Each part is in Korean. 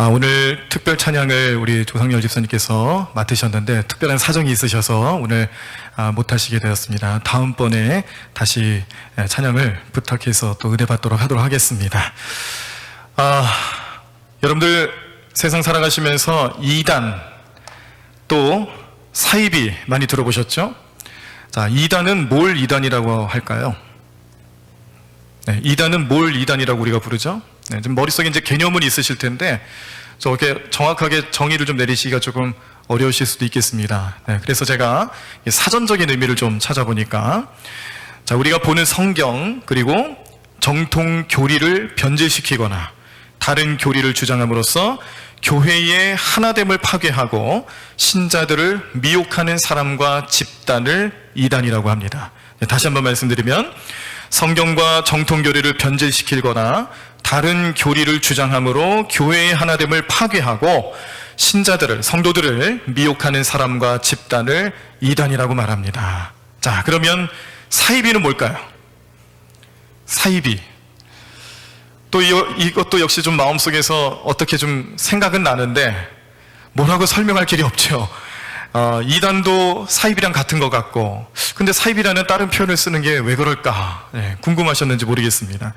오늘 특별 찬양을 우리 조상열 집사님께서 맡으셨는데 특별한 사정이 있으셔서 오늘 못 하시게 되었습니다. 다음번에 다시 찬양을 부탁해서 또 은혜 받도록 하겠습니다. 여러분들 세상 살아가시면서 이단 또 사이비 많이 들어보셨죠? 자, 이단은 뭘 이단이라고 할까요? 네, 이단은 뭘 이단이라고 우리가 부르죠? 네, 좀 머릿속에 이제 개념은 있으실 텐데 저렇게 정확하게 정의를 좀 내리시기가 조금 어려우실 수도 있겠습니다. 네, 그래서 제가 사전적인 의미를 좀 찾아보니까, 자, 우리가 보는 성경 그리고 정통 교리를 변질시키거나 다른 교리를 주장함으로써 교회의 하나됨을 파괴하고 신자들을 미혹하는 사람과 집단을 이단이라고 합니다. 네, 다시 한번 말씀드리면 성경과 정통 교리를 변질시키거나 다른 교리를 주장함으로 교회의 하나됨을 파괴하고 신자들을, 성도들을 미혹하는 사람과 집단을 이단이라고 말합니다. 자, 그러면 사이비는 뭘까요? 사이비. 또 이것도 역시 좀 마음속에서 어떻게 좀 생각은 나는데 뭐라고 설명할 길이 없죠. 이단도 사이비랑 같은 것 같고, 근데 사이비라는 다른 표현을 쓰는 게 왜 그럴까? 네, 궁금하셨는지 모르겠습니다.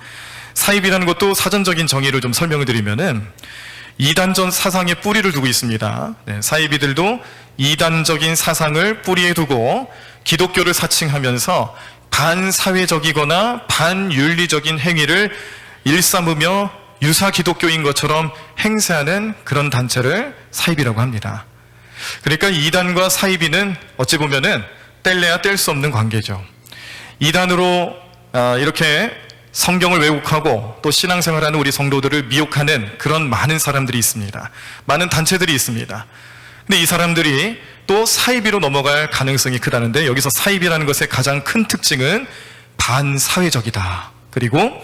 사이비라는 것도 사전적인 정의를 좀 설명을 드리면은 이단전 사상의 뿌리를 두고 있습니다. 네, 사이비들도 이단적인 사상을 뿌리에 두고 기독교를 사칭하면서 반사회적이거나 반윤리적인 행위를 일삼으며 유사 기독교인 것처럼 행세하는 그런 단체를 사이비라고 합니다. 그러니까 이단과 사이비는 어찌 보면은 뗄래야 뗄 수 없는 관계죠. 이단으로 이렇게 성경을 왜곡하고 또 신앙생활하는 우리 성도들을 미혹하는 그런 많은 사람들이 있습니다. 많은 단체들이 있습니다. 근데 이 사람들이 또 사이비로 넘어갈 가능성이 크다는데, 여기서 사이비라는 것의 가장 큰 특징은 반사회적이다, 그리고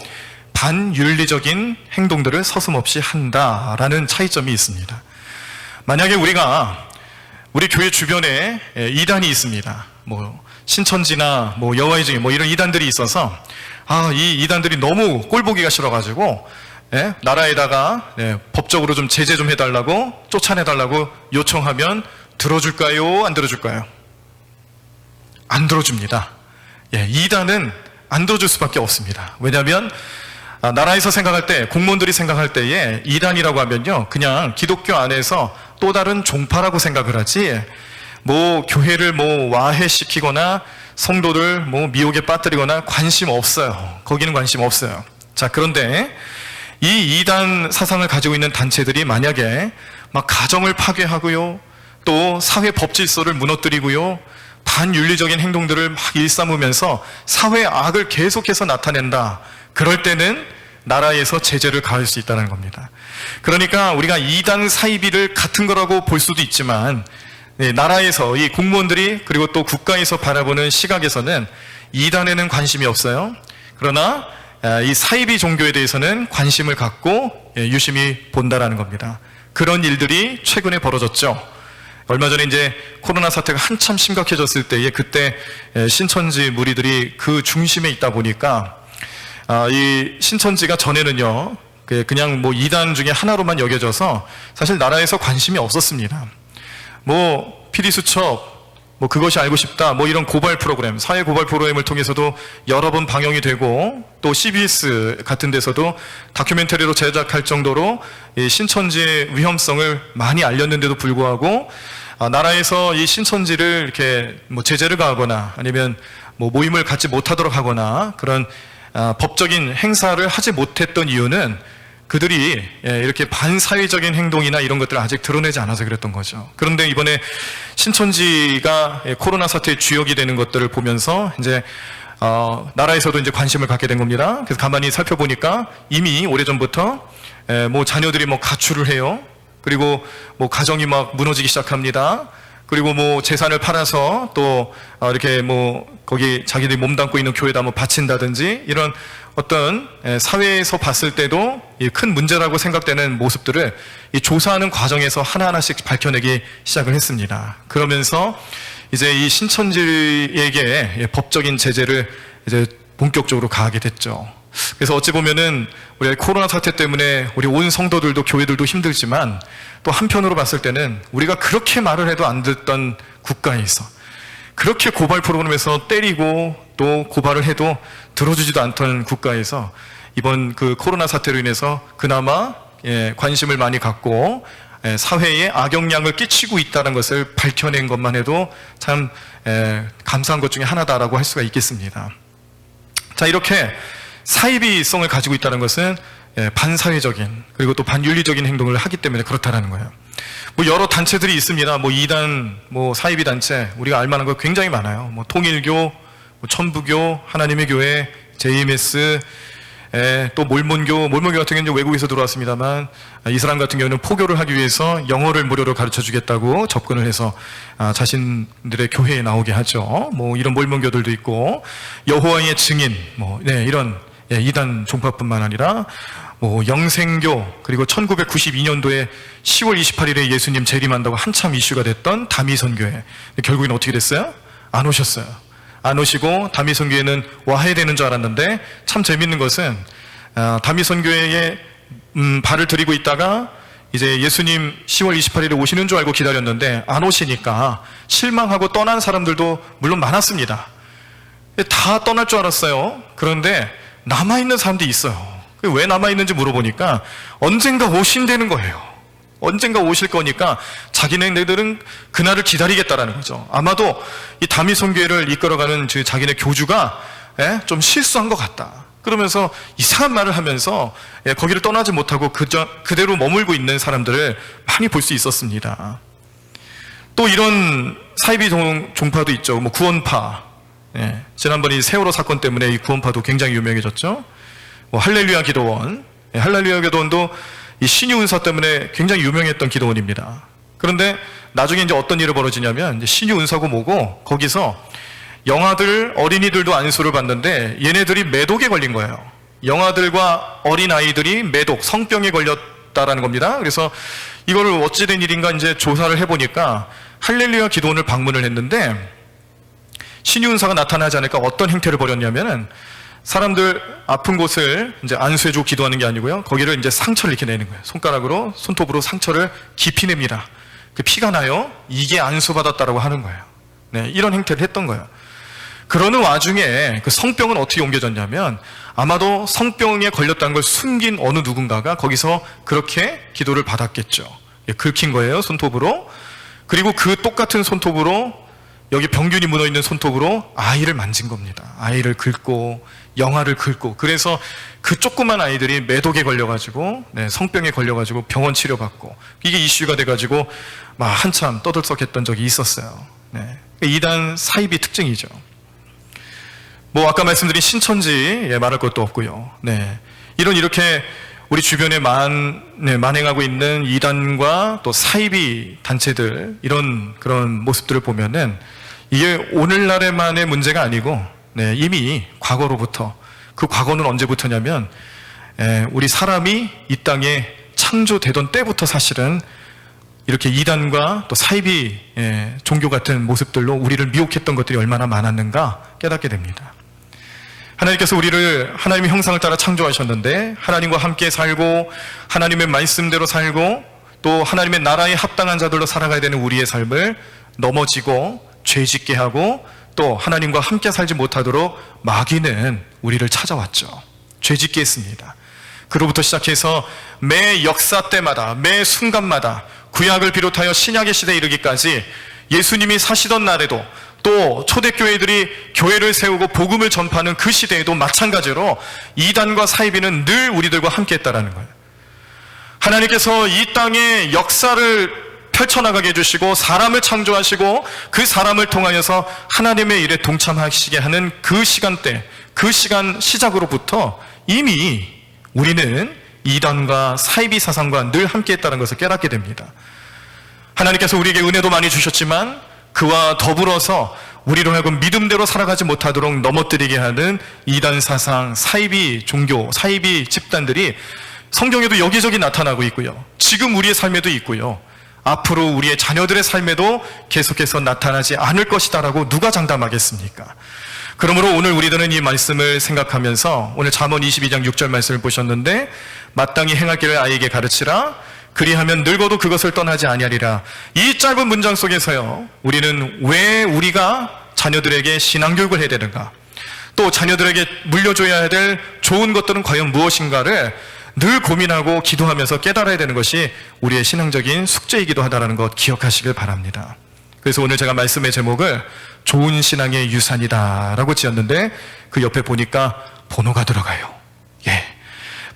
반윤리적인 행동들을 서슴없이 한다라는 차이점이 있습니다. 만약에 우리 교회 주변에 이단이 있습니다. 신천지나 여호와의 증인 이런 이단들이 있어서 이 이단들이 너무 꼴보기가 싫어가지고 나라에다가 법적으로 좀 제재 좀 해달라고, 쫓아내달라고 요청하면 들어줄까요? 안 들어줄까요? 안 들어줍니다. 이단은 안 들어줄 수밖에 없습니다. 왜냐하면 나라에서 생각할 때, 공무원들이 생각할 때에 이단이라고 하면요, 그냥 기독교 안에서 또 다른 종파라고 생각을 하지, 교회를 와해시키거나 성도들 미혹에 빠뜨리거나 관심 없어요. 거기는 관심 없어요. 자, 그런데 이 이단 사상을 가지고 있는 단체들이 만약에 가정을 파괴하고요, 또 사회 법질서를 무너뜨리고요, 반윤리적인 행동들을 일삼으면서 사회의 악을 계속해서 나타낸다. 그럴 때는 나라에서 제재를 가할 수 있다는 겁니다. 그러니까 우리가 이단 사이비를 같은 거라고 볼 수도 있지만, 나라에서 이 공무원들이 그리고 또 국가에서 바라보는 시각에서는 이단에는 관심이 없어요. 그러나 이 사이비 종교에 대해서는 관심을 갖고 유심히 본다라는 겁니다. 그런 일들이 최근에 벌어졌죠. 얼마 전에 이제 코로나 사태가 한참 심각해졌을 때에 그때 신천지 무리들이 그 중심에 있다 보니까 이 신천지가 전에는요, 그냥 이단 중에 하나로만 여겨져서 사실 나라에서 관심이 없었습니다. 피리수첩, 그것이 알고 싶다, 이런 고발 프로그램, 사회 고발 프로그램을 통해서도 여러 번 방영이 되고, 또 CBS 같은 데서도 다큐멘터리로 제작할 정도로 이 신천지의 위험성을 많이 알렸는데도 불구하고 나라에서 이 신천지를 이렇게 제재를 가하거나 아니면 모임을 갖지 못하도록 하거나 그런 법적인 행사를 하지 못했던 이유는 그들이 이렇게 반사회적인 행동이나 이런 것들을 아직 드러내지 않아서 그랬던 거죠. 그런데 이번에 신천지가 코로나 사태의 주역이 되는 것들을 보면서 이제 나라에서도 이제 관심을 갖게 된 겁니다. 그래서 가만히 살펴보니까 이미 오래전부터 자녀들이 가출을 해요. 그리고 가정이 무너지기 시작합니다. 그리고 재산을 팔아서 또 이렇게 거기 자기들이 몸담고 있는 교회에다 바친다든지, 이런 어떤 사회에서 봤을 때도 큰 문제라고 생각되는 모습들을 이 조사하는 과정에서 하나하나씩 밝혀내기 시작을 했습니다. 그러면서 이제 이 신천지에게 법적인 제재를 이제 본격적으로 가하게 됐죠. 그래서 어찌 보면은 우리가 코로나 사태 때문에 우리 온 성도들도 교회들도 힘들지만 또 한편으로 봤을 때는 우리가 그렇게 말을 해도 안 듣던 국가에서 그렇게 고발 프로그램에서 때리고 또 고발을 해도 들어주지도 않던 국가에서 이번 그 코로나 사태로 인해서 그나마 관심을 많이 갖고 사회에 악영향을 끼치고 있다는 것을 밝혀낸 것만 해도 참 감사한 것 중에 하나다라고 할 수가 있겠습니다. 자, 이렇게 사이비성을 가지고 있다는 것은 반사회적인 그리고 또 반윤리적인 행동을 하기 때문에 그렇다라는 거예요. 뭐 여러 단체들이 있습니다. 뭐 이단, 뭐 사이비 단체, 우리가 알만한 거 굉장히 많아요. 뭐 통일교, 뭐 천부교, 하나님의 교회, JMS, 또 몰몬교 같은 경우는 외국에서 들어왔습니다만 이 사람 같은 경우는 포교를 하기 위해서 영어를 무료로 가르쳐 주겠다고 접근을 해서 자신들의 교회에 나오게 하죠. 뭐 이런 몰몬교들도 있고 여호와의 증인, 뭐 이런 이단 종파뿐만 아니라 뭐 영생교, 그리고 1992년도에 10월 28일에 예수님 재림한다고 한참 이슈가 됐던 다미선교회, 결국에는 어떻게 됐어요? 안 오셨어요. 안 오시고 다미선교회는 와야 되는 줄 알았는데 참 재밌는 것은 다미선교회에 발을 들이고 있다가 이제 예수님 10월 28일에 오시는 줄 알고 기다렸는데 안 오시니까 실망하고 떠난 사람들도 물론 많았습니다. 다 떠날 줄 알았어요. 그런데 남아있는 사람들이 있어요. 왜 남아있는지 물어보니까 언젠가 오신다는 거예요. 언젠가 오실 거니까 자기네들은 그날을 기다리겠다라는 거죠. 아마도 이 다미선교회를 이끌어가는 자기네 교주가 좀 실수한 것 같다. 그러면서 이상한 말을 하면서 거기를 떠나지 못하고 그대로 머물고 있는 사람들을 많이 볼 수 있었습니다. 또 이런 사이비 종파도 있죠. 뭐 구원파. 지난번 이 세월호 사건 때문에 이 구원파도 굉장히 유명해졌죠. 뭐 할렐루야 기도원. 할렐루야 기도원도 이 신유은사 때문에 굉장히 유명했던 기도원입니다. 그런데 나중에 이제 어떤 일이 벌어지냐면 이제 신유은사고 뭐고 거기서 영아들, 어린이들도 안수를 받는데 얘네들이 매독에 걸린 거예요. 영아들과 어린아이들이 매독, 성병에 걸렸다라는 겁니다. 그래서 이거를 어찌된 일인가 이제 조사를 해보니까 할렐루야 기도원을 방문을 했는데 신유은사가 나타나지 않을까 어떤 행태를 벌였냐면은 사람들 아픈 곳을 이제 안수해주고 기도하는 게 아니고요. 거기를 이제 상처를 이렇게 내는 거예요. 손가락으로, 손톱으로 상처를 깊이 냅니다. 그 피가 나요. 이게 안수받았다라고 하는 거예요. 이런 행태를 했던 거예요. 그러는 와중에 그 성병은 어떻게 옮겨졌냐면 아마도 성병에 걸렸다는 걸 숨긴 어느 누군가가 거기서 그렇게 기도를 받았겠죠. 긁힌 거예요. 손톱으로. 그리고 그 똑같은 손톱으로 여기 병균이 묻어있는 손톱으로 아이를 만진 겁니다. 아이를 긁고 영아를 긁고 그래서 그 조그만 아이들이 매독에 걸려가지고 성병에 걸려가지고 병원 치료받고 이게 이슈가 돼가지고 막 한참 떠들썩했던 적이 있었어요. 이단 사이비 특징이죠. 뭐 아까 말씀드린 신천지 말할 것도 없고요. 이렇게 우리 주변에 만행하고 있는 이단과 또 사이비 단체들 이런 그런 모습들을 보면은 이게 오늘날에만의 문제가 아니고 이미 과거로부터 그 과거는 언제부터냐면 우리 사람이 이 땅에 창조되던 때부터 사실은 이렇게 이단과 또 사이비 종교 같은 모습들로 우리를 미혹했던 것들이 얼마나 많았는가 깨닫게 됩니다. 하나님께서 우리를 하나님의 형상을 따라 창조하셨는데 하나님과 함께 살고 하나님의 말씀대로 살고 또 하나님의 나라에 합당한 자들로 살아가야 되는 우리의 삶을 넘어지고 죄짓게 하고 또 하나님과 함께 살지 못하도록 마귀는 우리를 찾아왔죠. 죄짓게 했습니다. 그로부터 시작해서 매 역사 때마다 매 순간마다 구약을 비롯하여 신약의 시대에 이르기까지 예수님이 사시던 날에도 또 초대교회들이 교회를 세우고 복음을 전파하는 그 시대에도 마찬가지로 이단과 사이비는 늘 우리들과 함께 했다라는 거예요. 하나님께서 이 땅의 역사를 펼쳐나가게 해주시고 사람을 창조하시고 그 사람을 통하여서 하나님의 일에 동참하시게 하는 그 시간대, 그 시간 시작으로부터 이미 우리는 이단과 사이비 사상과 늘 함께 했다는 것을 깨닫게 됩니다. 하나님께서 우리에게 은혜도 많이 주셨지만 그와 더불어서 우리로 하여금 믿음대로 살아가지 못하도록 넘어뜨리게 하는 이단 사상, 사이비 종교, 사이비 집단들이 성경에도 여기저기 나타나고 있고요. 지금 우리의 삶에도 있고요. 앞으로 우리의 자녀들의 삶에도 계속해서 나타나지 않을 것이다라고 누가 장담하겠습니까? 그러므로 오늘 우리들은 이 말씀을 생각하면서 오늘 잠언 22장 6절 말씀을 보셨는데 마땅히 행할 길을 아이에게 가르치라 그리하면 늙어도 그것을 떠나지 아니하리라. 이 짧은 문장 속에서요, 우리는 왜 우리가 자녀들에게 신앙교육을 해야 되는가, 또 자녀들에게 물려줘야 될 좋은 것들은 과연 무엇인가를 늘 고민하고 기도하면서 깨달아야 되는 것이 우리의 신앙적인 숙제이기도 하다는 것 기억하시길 바랍니다. 그래서 오늘 제가 말씀의 제목을 좋은 신앙의 유산이다 라고 지었는데 그 옆에 보니까 번호가 들어가요. 예,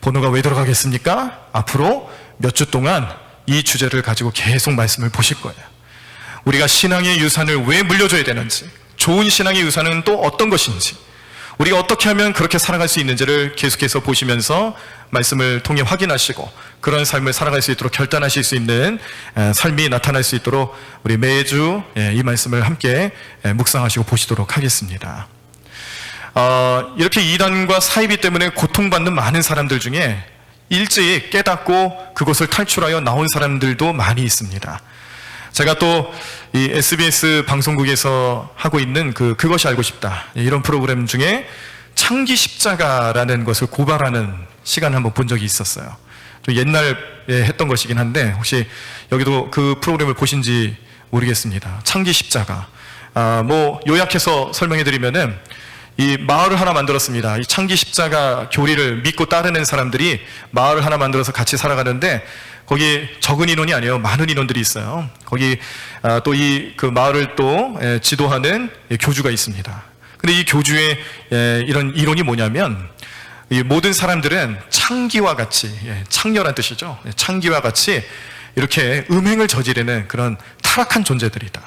번호가 왜 들어가겠습니까? 앞으로 몇 주 동안 이 주제를 가지고 계속 말씀을 보실 거예요. 우리가 신앙의 유산을 왜 물려줘야 되는지, 좋은 신앙의 유산은 또 어떤 것인지, 우리가 어떻게 하면 그렇게 살아갈 수 있는지를 계속해서 보시면서 말씀을 통해 확인하시고 그런 삶을 살아갈 수 있도록 결단하실 수 있는 삶이 나타날 수 있도록 우리 매주 이 말씀을 함께 묵상하시고 보시도록 하겠습니다. 이렇게 이단과 사이비 때문에 고통받는 많은 사람들 중에 일찍 깨닫고 그것을 탈출하여 나온 사람들도 많이 있습니다. 제가 또 이 SBS 방송국에서 하고 있는 그것이 알고 싶다 이런 프로그램 중에 창기 십자가라는 것을 고발하는 시간을 한번 본 적이 있었어요. 좀 옛날에 했던 것이긴 한데 혹시 여기도 그 프로그램을 보신지 모르겠습니다. 창기 십자가. 뭐 요약해서 설명해 드리면은 이 마을을 하나 만들었습니다. 이 창기 십자가 교리를 믿고 따르는 사람들이 마을을 하나 만들어서 같이 살아가는데 거기 적은 인원이 아니에요. 많은 인원들이 있어요. 거기 또 그 마을을 또 지도하는 교주가 있습니다. 근데 이 교주의 이런 이론이 뭐냐면 이 모든 사람들은 창기와 같이, 창녀란 뜻이죠. 창기와 같이 이렇게 음행을 저지르는 그런 타락한 존재들이다.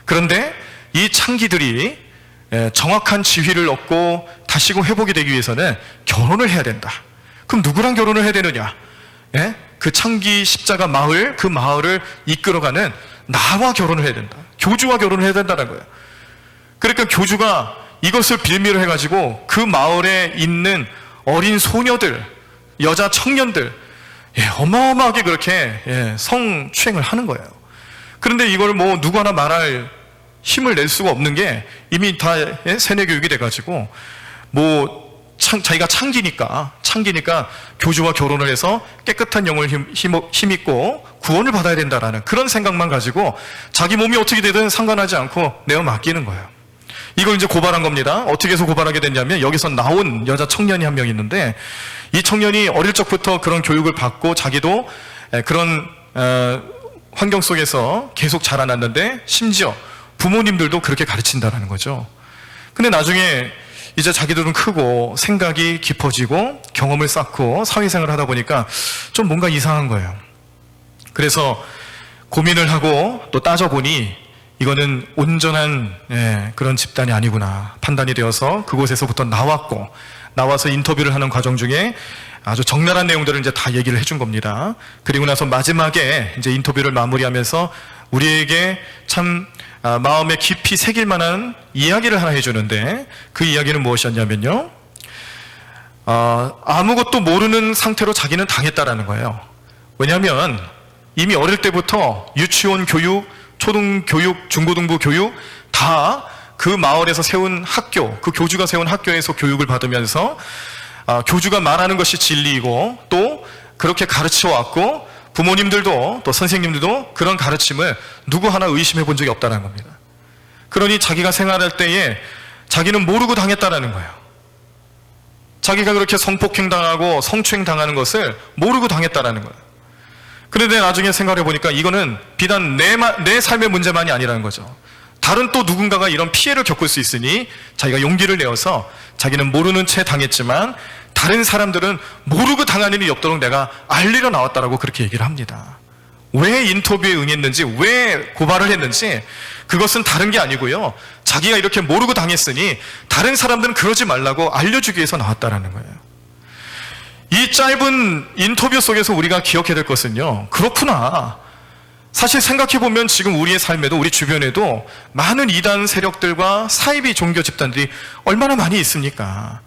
그런데 이 창기들이 정확한 지휘를 얻고 다시금 회복이 되기 위해서는 결혼을 해야 된다. 그럼 누구랑 결혼을 해야 되느냐? 그 창기 십자가 마을, 그 마을을 이끌어가는 나와 결혼을 해야 된다. 교주와 결혼을 해야 된다는 거예요. 그러니까 교주가 이것을 빌미로 해가지고 그 마을에 있는 어린 소녀들, 여자 청년들, 어마어마하게 그렇게 성추행을 하는 거예요. 그런데 이걸 뭐 누구 하나 말할 힘을 낼 수가 없는 게 이미 다 세뇌 교육이 돼가지고 뭐 자기가 창기니까 교주와 결혼을 해서 깨끗한 영을 힘입고 구원을 받아야 된다라는 그런 생각만 가지고 자기 몸이 어떻게 되든 상관하지 않고 내어 맡기는 거예요. 이걸 이제 고발한 겁니다. 어떻게 해서 고발하게 됐냐면 여기서 나온 여자 청년이 한 명 있는데 이 청년이 어릴 적부터 그런 교육을 받고 자기도 그런 환경 속에서 계속 자라났는데 심지어 부모님들도 그렇게 가르친다라는 거죠. 근데 나중에 이제 자기들은 크고 생각이 깊어지고 경험을 쌓고 사회생활을 하다 보니까 좀 뭔가 이상한 거예요. 그래서 고민을 하고 또 따져보니 이거는 온전한 그런 집단이 아니구나 판단이 되어서 그곳에서부터 나와서 인터뷰를 하는 과정 중에 아주 적나라한 내용들을 이제 다 얘기를 해준 겁니다. 그리고 나서 마지막에 이제 인터뷰를 마무리하면서 우리에게 참 마음에 깊이 새길 만한 이야기를 하나 해주는데 그 이야기는 무엇이었냐면요, 아무것도 모르는 상태로 자기는 당했다라는 거예요. 왜냐하면 이미 어릴 때부터 유치원 교육, 초등교육, 중고등부 교육 다 그 마을에서 세운 학교, 그 교주가 세운 학교에서 교육을 받으면서 교주가 말하는 것이 진리이고 또 그렇게 가르쳐 왔고 부모님들도 또 선생님들도 그런 가르침을 누구 하나 의심해 본 적이 없다는 겁니다. 그러니 자기가 생활할 때에 자기는 모르고 당했다는 거예요. 자기가 그렇게 성폭행 당하고 성추행 당하는 것을 모르고 당했다는 거예요. 그런데 나중에 생각해 보니까 이거는 비단 내 삶의 문제만이 아니라는 거죠. 다른 또 누군가가 이런 피해를 겪을 수 있으니 자기가 용기를 내어서 자기는 모르는 채 당했지만 다른 사람들은 모르고 당하는 일이 없도록 내가 알리러 나왔다라고 그렇게 얘기를 합니다. 왜 인터뷰에 응했는지, 왜 고발을 했는지 그것은 다른 게 아니고요, 자기가 이렇게 모르고 당했으니 다른 사람들은 그러지 말라고 알려주기 위해서 나왔다라는 거예요. 이 짧은 인터뷰 속에서 우리가 기억해야 될 것은요, 그렇구나, 사실 생각해보면 지금 우리의 삶에도 우리 주변에도 많은 이단 세력들과 사이비 종교 집단들이 얼마나 많이 있습니까?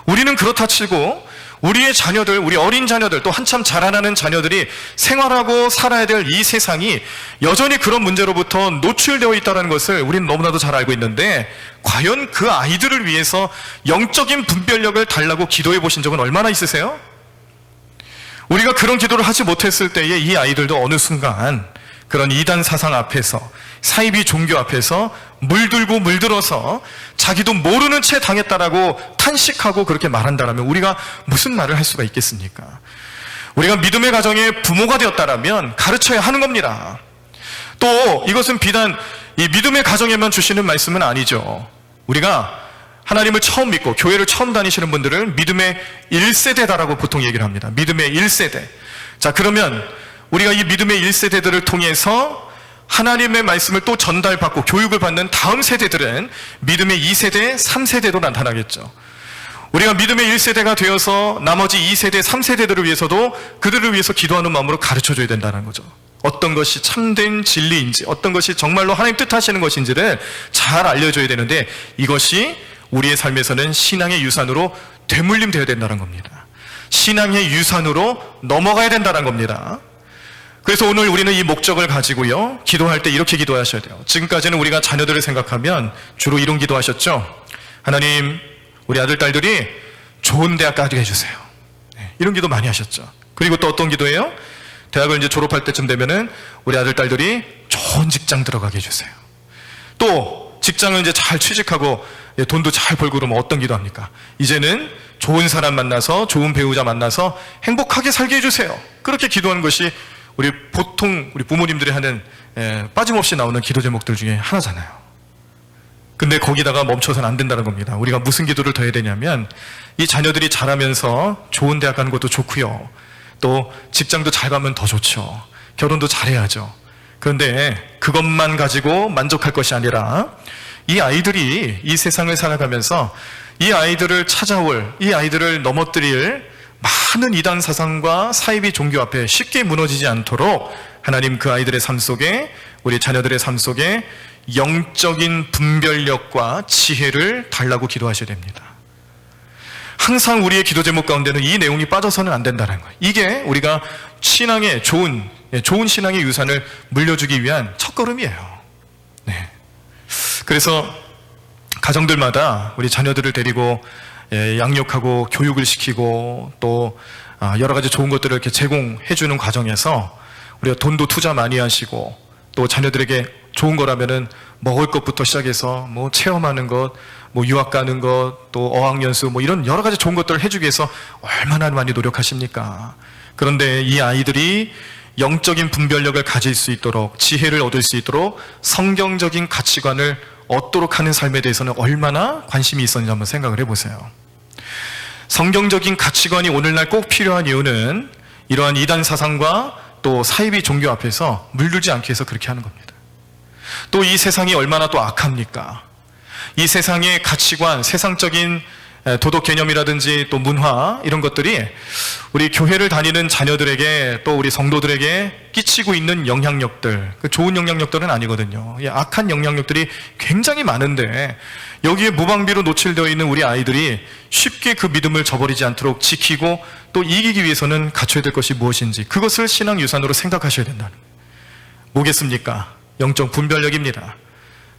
우리는 그렇다 치고 우리의 자녀들, 우리 어린 자녀들, 또 한참 자라나는 자녀들이 생활하고 살아야 될 이 세상이 여전히 그런 문제로부터 노출되어 있다는 것을 우리는 너무나도 잘 알고 있는데, 과연 그 아이들을 위해서 영적인 분별력을 달라고 기도해 보신 적은 얼마나 있으세요? 우리가 그런 기도를 하지 못했을 때에 이 아이들도 어느 순간 그런 이단 사상 앞에서, 사이비 종교 앞에서 물들어서 자기도 모르는 채 당했다라고 탄식하고 그렇게 말한다라면 우리가 무슨 말을 할 수가 있겠습니까? 우리가 믿음의 가정의 부모가 되었다라면 가르쳐야 하는 겁니다. 또 이것은 비단 이 믿음의 가정에만 주시는 말씀은 아니죠. 우리가 하나님을 처음 믿고 교회를 처음 다니시는 분들을 믿음의 1세대다라고 보통 얘기를 합니다. 믿음의 1세대. 자, 그러면 우리가 이 믿음의 1세대들을 통해서 하나님의 말씀을 또 전달받고 교육을 받는 다음 세대들은 믿음의 2세대, 3세대도 나타나겠죠. 우리가 믿음의 1세대가 되어서 나머지 2세대, 3세대들을 위해서도 그들을 위해서 기도하는 마음으로 가르쳐줘야 된다는 거죠. 어떤 것이 참된 진리인지, 어떤 것이 정말로 하나님 뜻하시는 것인지를 잘 알려줘야 되는데, 이것이 우리의 삶에서는 신앙의 유산으로 되물림되어야 된다는 겁니다. 신앙의 유산으로 넘어가야 된다는 겁니다. 그래서 오늘 우리는 이 목적을 가지고요, 기도할 때 이렇게 기도하셔야 돼요. 지금까지는 우리가 자녀들을 생각하면 주로 이런 기도하셨죠. 하나님, 우리 아들, 딸들이 좋은 대학 가게 해주세요. 이런 기도 많이 하셨죠. 그리고 또 어떤 기도예요? 대학을 이제 졸업할 때쯤 되면은 우리 아들, 딸들이 좋은 직장 들어가게 해주세요. 또 직장을 이제 잘 취직하고 돈도 잘 벌고 그러면 어떤 기도합니까? 이제는 좋은 사람 만나서, 좋은 배우자 만나서 행복하게 살게 해주세요. 그렇게 기도하는 것이 우리 보통 우리 부모님들이 하는 빠짐없이 나오는 기도 제목들 중에 하나잖아요. 근데 거기다가 멈춰서는 안 된다는 겁니다. 우리가 무슨 기도를 더 해야 되냐면, 이 자녀들이 자라면서 좋은 대학 가는 것도 좋고요, 또 직장도 잘 가면 더 좋죠. 결혼도 잘해야죠. 그런데 그것만 가지고 만족할 것이 아니라 이 아이들이 이 세상을 살아가면서 이 아이들을 찾아올, 이 아이들을 넘어뜨릴 많은 이단 사상과 사이비 종교 앞에 쉽게 무너지지 않도록 하나님 그 아이들의 삶 속에, 우리 자녀들의 삶 속에 영적인 분별력과 지혜를 달라고 기도하셔야 됩니다. 항상 우리의 기도 제목 가운데는 이 내용이 빠져서는 안 된다는 거예요. 이게 우리가 신앙의 좋은 신앙의 유산을 물려주기 위한 첫걸음이에요. 네. 그래서 가정들마다 우리 자녀들을 데리고 양육하고 교육을 시키고 또 여러 가지 좋은 것들을 이렇게 제공해 주는 과정에서 우리가 돈도 투자 많이 하시고, 또 자녀들에게 좋은 거라면은 먹을 것부터 시작해서 뭐 체험하는 것, 뭐 유학 가는 것, 또 어학연수, 뭐 이런 여러 가지 좋은 것들을 해주기 위해서 얼마나 많이 노력하십니까? 그런데 이 아이들이 영적인 분별력을 가질 수 있도록, 지혜를 얻을 수 있도록 성경적인 가치관을 얻도록 하는 삶에 대해서는 얼마나 관심이 있었는지 한번 생각을 해보세요. 성경적인 가치관이 오늘날 꼭 필요한 이유는 이러한 이단 사상과 또 사이비 종교 앞에서 물들지 않기 위해서 그렇게 하는 겁니다. 또 이 세상이 얼마나 또 악합니까? 이 세상의 가치관, 세상적인 도덕 개념이라든지 또 문화, 이런 것들이 우리 교회를 다니는 자녀들에게 또 우리 성도들에게 끼치고 있는 영향력들, 그 좋은 영향력들은 아니거든요. 악한 영향력들이 굉장히 많은데, 여기에 무방비로 노출되어 있는 우리 아이들이 쉽게 그 믿음을 저버리지 않도록 지키고 또 이기기 위해서는 갖춰야 될 것이 무엇인지, 그것을 신앙 유산으로 생각하셔야 된다는 거예요. 뭐겠습니까? 영적 분별력입니다.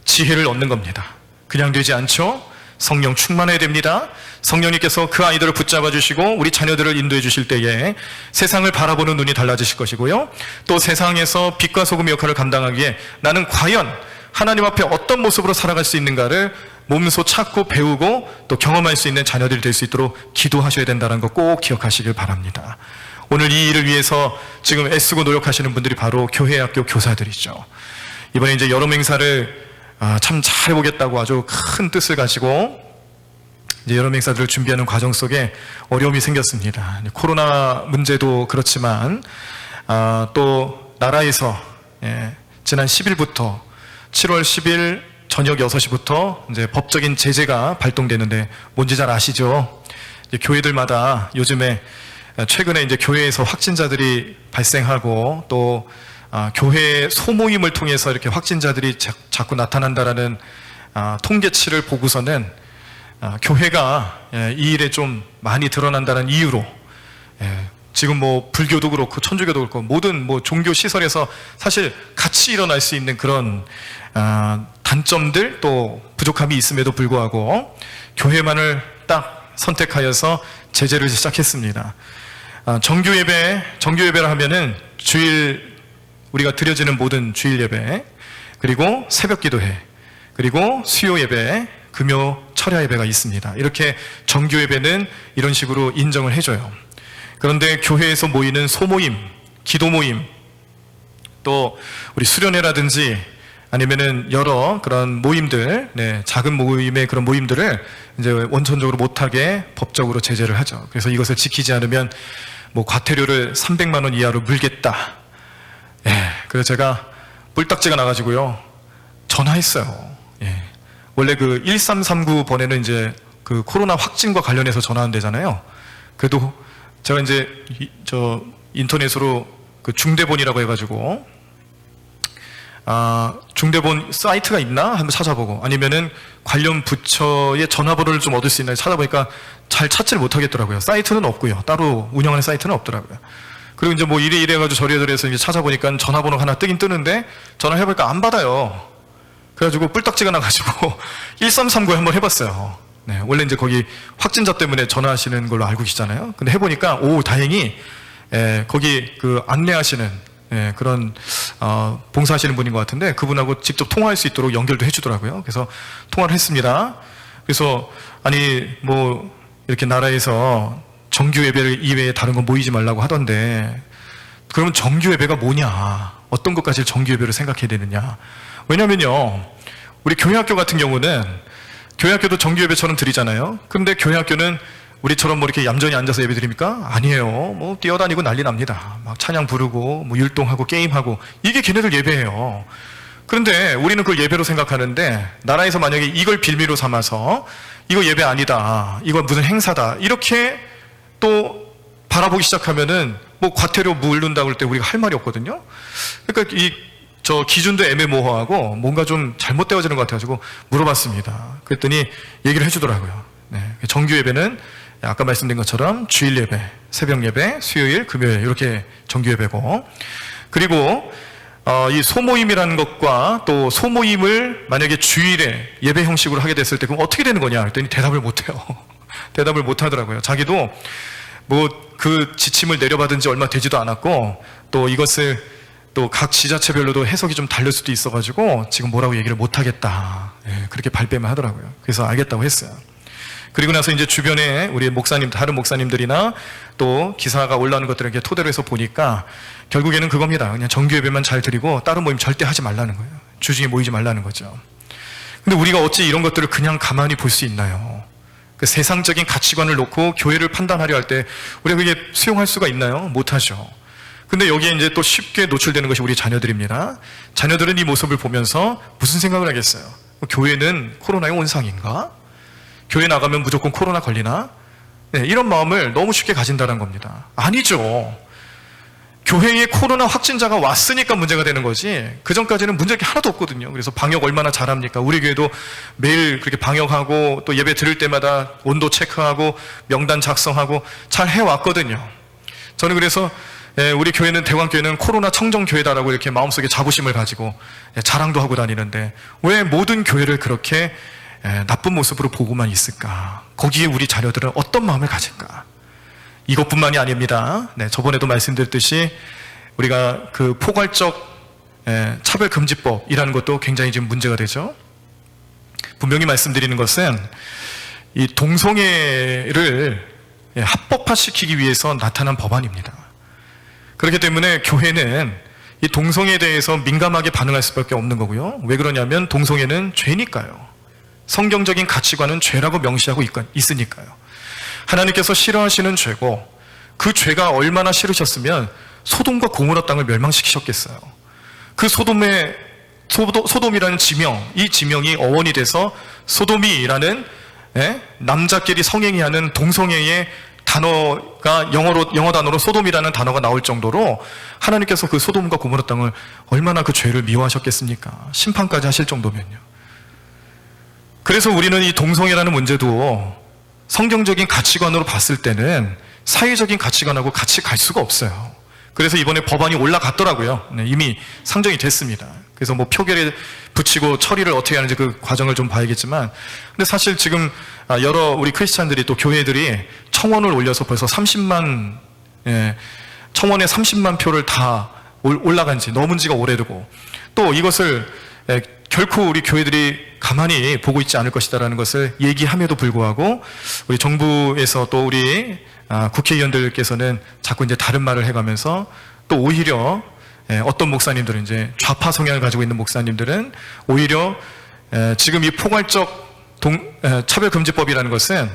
지혜를 얻는 겁니다. 그냥 되지 않죠? 성령 충만해야 됩니다. 성령님께서 그 아이들을 붙잡아 주시고 우리 자녀들을 인도해 주실 때에 세상을 바라보는 눈이 달라지실 것이고요, 또 세상에서 빛과 소금의 역할을 감당하기에 나는 과연 하나님 앞에 어떤 모습으로 살아갈 수 있는가를 몸소 찾고 배우고 또 경험할 수 있는 자녀들이 될 수 있도록 기도하셔야 된다는 거 꼭 기억하시길 바랍니다. 오늘 이 일을 위해서 지금 애쓰고 노력하시는 분들이 바로 교회학교 교사들이죠. 이번에 이제 여름 행사를 참 잘해보겠다고 아주 큰 뜻을 가지고 이제 여름 행사들을 준비하는 과정 속에 어려움이 생겼습니다. 코로나 문제도 그렇지만 또 나라에서 지난 10일부터 7월 10일 저녁 6시부터 이제 법적인 제재가 발동되는데 뭔지 잘 아시죠? 이제 교회들마다 요즘에 최근에 이제 교회에서 확진자들이 발생하고 또 교회 소모임을 통해서 이렇게 확진자들이 자꾸 나타난다라는 통계치를 보고서는 교회가 이 일에 좀 많이 드러난다는 이유로 지금 뭐 불교도 그렇고 천주교도 그렇고 모든 뭐 종교 시설에서 사실 같이 일어날 수 있는 그런 단점들 또 부족함이 있음에도 불구하고 교회만을 딱 선택하여서 제재를 시작했습니다. 정규 예배라 하면은 주일 우리가 드려지는 모든 주일 예배, 그리고 새벽 기도회, 그리고 수요 예배, 금요 철야 예배가 있습니다. 이렇게 정규 예배는 이런 식으로 인정을 해줘요. 그런데 교회에서 모이는 소모임, 기도 모임, 또 우리 수련회라든지 아니면은 여러 그런 모임들, 작은 모임의 그런 모임들을 이제 원천적으로 못하게 법적으로 제재를 하죠. 그래서 이것을 지키지 않으면 뭐 과태료를 300만 원 이하로 물겠다. 그래서 제가 뿔딱지가 나가지고요 전화했어요. 원래 그 1339번에는 이제 그 코로나 확진과 관련해서 전화한 데잖아요. 그래도 제가 이제 저 인터넷으로 그 중대본이라고 해가지고 중대본 사이트가 있나 한번 찾아보고 아니면은 관련 부처의 전화번호를 좀 얻을 수 있나 찾아보니까 잘 찾지를 못하겠더라고요. 사이트는 없고요. 따로 운영하는 사이트는 없더라고요. 그리고 이제 뭐 이래 가지고 저래 해서 이제 찾아보니까 전화번호가 하나 뜨긴 뜨는데 전화해보니까 안 받아요. 그래가지고 뿔딱지가 나가지고 1339에 한번 해봤어요. 원래 이제 거기 확진자 때문에 전화하시는 걸로 알고 계시잖아요. 근데 해보니까 오 다행히 거기 그 안내하시는 그런 봉사하시는 분인 것 같은데 그분하고 직접 통화할 수 있도록 연결도 해주더라고요. 그래서 통화를 했습니다. 그래서 아니 뭐 이렇게 나라에서 정규 예배를 이외에 다른 거 모이지 말라고 하던데 그러면 정규 예배가 뭐냐, 어떤 것까지 정규 예배로 생각해야 되느냐. 왜냐면요 우리 교회학교 같은 경우는 교회학교도 정규 예배처럼 드리잖아요. 근데 교회학교는 우리처럼 뭐 이렇게 얌전히 앉아서 예배 드립니까? 아니에요. 뭐 뛰어다니고 난리 납니다. 막 찬양 부르고 뭐 율동하고 게임하고 이게 걔네들 예배예요. 그런데 우리는 그걸 예배로 생각하는데 나라에서 만약에 이걸 빌미로 삼아서 이거 예배 아니다, 이거 무슨 행사다 이렇게 또 바라보기 시작하면은 뭐 과태료 물른다고 할 때 우리가 할 말이 없거든요. 그러니까 저 기준도 애매모호하고 뭔가 좀 잘못되어지는 것 같아가지고 물어봤습니다. 그랬더니 얘기를 해주더라고요. 정규 예배는 아까 말씀드린 것처럼 주일 예배, 새벽 예배, 수요일, 금요일 이렇게 정규 예배고, 그리고 이 소모임이라는 것과 또 소모임을 만약에 주일에 예배 형식으로 하게 됐을 때 그럼 어떻게 되는 거냐 했더니 대답을 못해요. 대답을 못하더라고요. 자기도 뭐 그 지침을 내려받은 지 얼마 되지도 않았고 또 이것을 또 각 지자체별로도 해석이 좀 다를 수도 있어가지고 지금 뭐라고 얘기를 못하겠다 그렇게 발뺌을 하더라고요. 그래서 알겠다고 했어요. 그리고 나서 이제 주변에 우리 목사님, 다른 목사님들이나 또 기사가 올라오는 것들을 이렇게 토대로 해서 보니까 결국에는 그겁니다. 그냥 정규 예배만 잘 드리고 다른 모임 절대 하지 말라는 거예요. 주중에 모이지 말라는 거죠. 근데 우리가 어찌 이런 것들을 그냥 가만히 볼 수 있나요? 그 세상적인 가치관을 놓고 교회를 판단하려 할 때 우리가 그게 수용할 수가 있나요? 못하죠. 근데 여기에 이제 또 쉽게 노출되는 것이 우리 자녀들입니다. 자녀들은 이 모습을 보면서 무슨 생각을 하겠어요? 교회는 코로나의 온상인가? 교회 나가면 무조건 코로나 걸리나? 이런 마음을 너무 쉽게 가진다는 겁니다. 아니죠. 교회에 코로나 확진자가 왔으니까 문제가 되는 거지 그 전까지는 문제가 하나도 없거든요. 그래서 방역 얼마나 잘합니까? 우리 교회도 매일 그렇게 방역하고 또 예배 드릴 때마다 온도 체크하고 명단 작성하고 잘 해왔거든요. 저는 그래서 우리 교회는 대광교회는 코로나 청정교회다라고 이렇게 마음속에 자부심을 가지고 자랑도 하고 다니는데 왜 모든 교회를 그렇게 나쁜 모습으로 보고만 있을까? 거기에 우리 자녀들은 어떤 마음을 가질까? 이것뿐만이 아닙니다. 저번에도 말씀드렸듯이 우리가 그 포괄적 차별금지법이라는 것도 굉장히 지금 문제가 되죠. 분명히 말씀드리는 것은 이 동성애를 합법화시키기 위해서 나타난 법안입니다. 그렇기 때문에 교회는 이 동성애에 대해서 민감하게 반응할 수밖에 없는 거고요. 왜 그러냐면 동성애는 죄니까요. 성경적인 가치관은 죄라고 명시하고 있으니까요. 하나님께서 싫어하시는 죄고 그 죄가 얼마나 싫으셨으면 소돔과 고모라 땅을 멸망시키셨겠어요. 그 소돔이라는 지명, 이 지명이 어원이 돼서 소돔이라는 남자끼리 성행위 하는 동성애의 단어가 영어 단어로 소돔이라는 단어가 나올 정도로 하나님께서 그 소돔과 고모라 땅을 얼마나 그 죄를 미워하셨겠습니까? 심판까지 하실 정도면요. 그래서 우리는 이 동성애라는 문제도 성경적인 가치관으로 봤을 때는 사회적인 가치관하고 같이 갈 수가 없어요. 그래서 이번에 법안이 올라갔더라고요. 네, 이미 상정이 됐습니다. 그래서 뭐 표결에 붙이고 처리를 어떻게 하는지 그 과정을 좀 봐야겠지만, 근데 사실 지금 여러 우리 크리스찬들이 또 교회들이 청원을 올려서 벌써 30만, 청원에 30만 표를 다 올라간 지 넘은 지가 오래되고, 또 이것을 결코 우리 교회들이 가만히 보고 있지 않을 것이다라는 것을 얘기함에도 불구하고 우리 정부에서 또 우리 국회의원들께서는 자꾸 이제 다른 말을 해가면서 또 오히려 어떤 목사님들은 이제 좌파 성향을 가지고 있는 목사님들은 오히려 지금 이 포괄적 차별금지법이라는 것은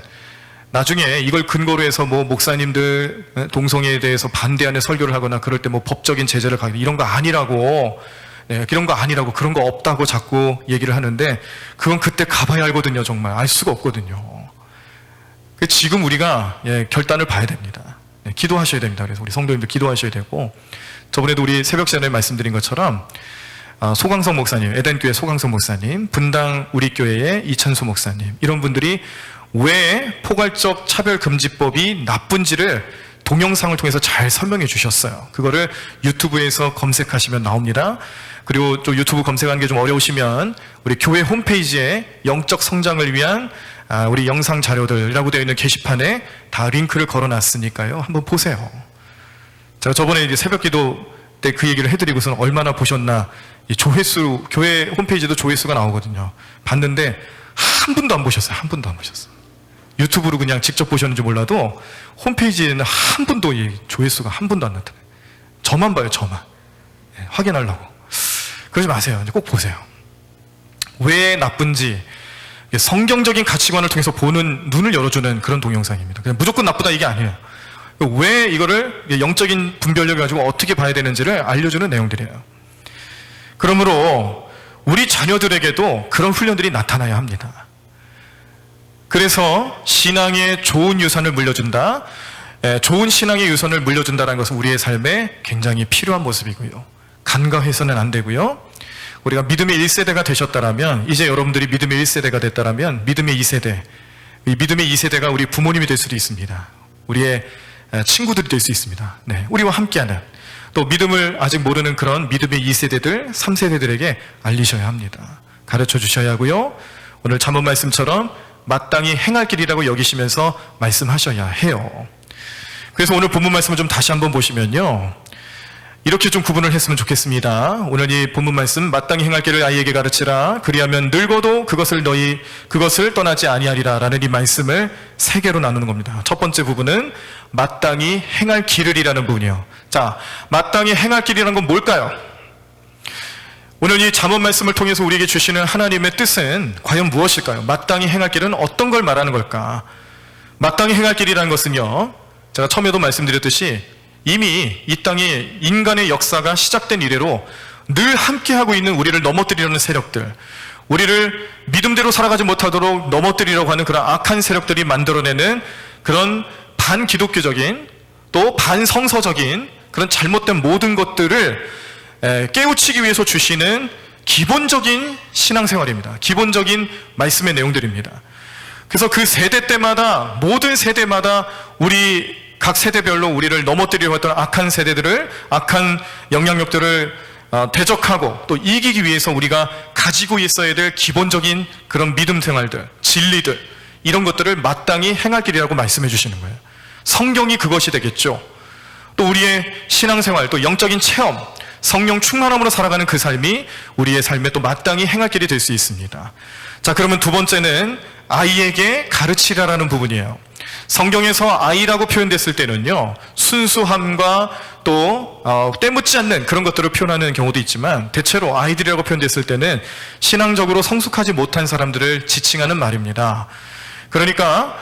나중에 이걸 근거로 해서 뭐 목사님들 동성애에 대해서 반대하는 설교를 하거나 그럴 때 뭐 법적인 제재를 가기 이런 거 아니라고, 그런 거 아니라고, 그런 거 없다고 자꾸 얘기를 하는데 그건 그때 가봐야 알거든요. 정말 알 수가 없거든요. 지금 우리가 결단을 봐야 됩니다. 기도하셔야 됩니다. 그래서 우리 성도님들 기도하셔야 되고, 저번에도 우리 새벽 시간에 말씀드린 것처럼 소강성 목사님, 에덴교회 소강성 목사님, 분당 우리 교회의 이찬수 목사님, 이런 분들이 왜 포괄적 차별금지법이 나쁜지를 동영상을 통해서 잘 설명해 주셨어요. 그거를 유튜브에서 검색하시면 나옵니다. 그리고 또 유튜브 검색하는 게 좀 어려우시면 우리 교회 홈페이지에 영적 성장을 위한 우리 영상 자료들이라고 되어 있는 게시판에 다 링크를 걸어놨으니까요. 한번 보세요. 제가 저번에 이제 새벽 기도 때 그 얘기를 해드리고서는 얼마나 보셨나, 이 조회수, 교회 홈페이지도 조회수가 나오거든요. 봤는데 한 분도 안 보셨어요. 한 분도 안 보셨어요. 유튜브로 그냥 직접 보셨는지 몰라도 홈페이지에는 한 분도 이 조회수가 한 분도 안 나타나요. 저만 봐요, 저만. 확인하려고. 그러지 마세요. 이제 꼭 보세요. 왜 나쁜지 성경적인 가치관을 통해서 보는 눈을 열어주는 그런 동영상입니다. 그냥 무조건 나쁘다 이게 아니에요. 왜 이거를 영적인 분별력을 가지고 어떻게 봐야 되는지를 알려주는 내용들이에요. 그러므로 우리 자녀들에게도 그런 훈련들이 나타나야 합니다. 그래서 신앙의 좋은 유산을 물려준다, 좋은 신앙의 유산을 물려준다는 것은 우리의 삶에 굉장히 필요한 모습이고요. 간과해서는 안 되고요. 우리가 믿음의 1세대가 되셨다라면, 이제 여러분들이 믿음의 1세대가 됐다라면 믿음의 2세대, 이 믿음의 2세대가 우리 부모님이 될 수도 있습니다. 우리의 친구들이 될 수 있습니다. 네, 우리와 함께하는, 또 믿음을 아직 모르는 그런 믿음의 2세대들, 3세대들에게 알리셔야 합니다. 가르쳐 주셔야 하고요. 오늘 잠언 말씀처럼 마땅히 행할 길이라고 여기시면서 말씀하셔야 해요. 그래서 오늘 본문 말씀을 좀 다시 한번 보시면요, 이렇게 좀 구분을 했으면 좋겠습니다. 오늘 이 본문 말씀, 마땅히 행할 길을 아이에게 가르치라. 그리하면 늙어도 그것을 떠나지 아니하리라 라는 이 말씀을 세 개로 나누는 겁니다. 첫 번째 부분은 마땅히 행할 길을이라는 부분이요. 자, 마땅히 행할 길이라는 건 뭘까요? 오늘 이 잠언 말씀을 통해서 우리에게 주시는 하나님의 뜻은 과연 무엇일까요? 마땅히 행할 길은 어떤 걸 말하는 걸까? 마땅히 행할 길이라는 것은요, 제가 처음에도 말씀드렸듯이 이미 이 땅에 인간의 역사가 시작된 이래로 늘 함께하고 있는 우리를 넘어뜨리려는 세력들, 우리를 믿음대로 살아가지 못하도록 넘어뜨리려고 하는 그런 악한 세력들이 만들어내는 그런 반기독교적인, 또 반성서적인 그런 잘못된 모든 것들을 깨우치기 위해서 주시는 기본적인 신앙생활입니다. 기본적인 말씀의 내용들입니다. 그래서 그 세대 때마다, 모든 세대마다 우리 각 세대별로 우리를 넘어뜨리려고 했던 악한 세대들을, 악한 영향력들을 대적하고 또 이기기 위해서 우리가 가지고 있어야 될 기본적인 그런 믿음 생활들, 진리들, 이런 것들을 마땅히 행할 길이라고 말씀해 주시는 거예요. 성경이 그것이 되겠죠. 또 우리의 신앙생활, 또 영적인 체험, 성령 충만함으로 살아가는 그 삶이 우리의 삶에 또 마땅히 행할 길이 될 수 있습니다. 자, 그러면 두 번째는 아이에게 가르치라라는 부분이에요. 성경에서 아이라고 표현됐을 때는요, 순수함과 또 때묻지 않는 그런 것들을 표현하는 경우도 있지만, 대체로 아이들이라고 표현됐을 때는 신앙적으로 성숙하지 못한 사람들을 지칭하는 말입니다. 그러니까